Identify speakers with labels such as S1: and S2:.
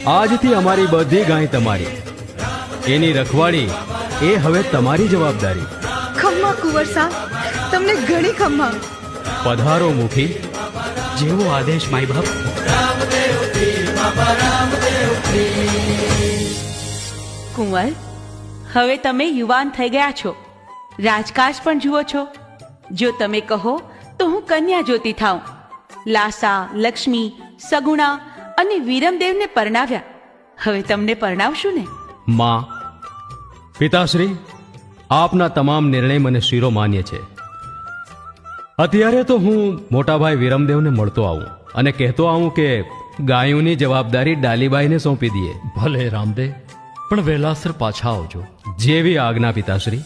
S1: આજથી અમારી બધી ગાય તમારી, એની રખવાળી એ હવે તમારી જવાબદારી.
S2: ખમ્મા કુંવર સાહેબ, તમને ઘણી ખમ્મા.
S1: પધારો મુખી.
S3: જેવો આદેશ માય બાપ.
S4: કુંવર, હવે તમે યુવાન થઈ ગયા છો, રાજકાજ પણ જુઓ છો. જો તમે કહો તો હું કન્યા જોતી થાઉં. લાસા, લક્ષ્મી, સગુણા અને વીરમદેવને પરણાવ્યા. હવે તમને પરણાવશું ને?
S1: માં, પિતાશ્રી, આપના તમામ નિર્ણય મને શિરો માન્ય છે. અત્યારે તો હું મોટાભાઈ વીરમદેવને મળતો આવું અને કહેતો આવું કે ગાયોની જવાબદારી ડાલીબાઈને સોંપી દઈએ.
S5: ભલે રામદેવ, પણ વહેલાસર પાછા આવજો.
S1: જેવી આજ્ઞા પિતાશ્રી.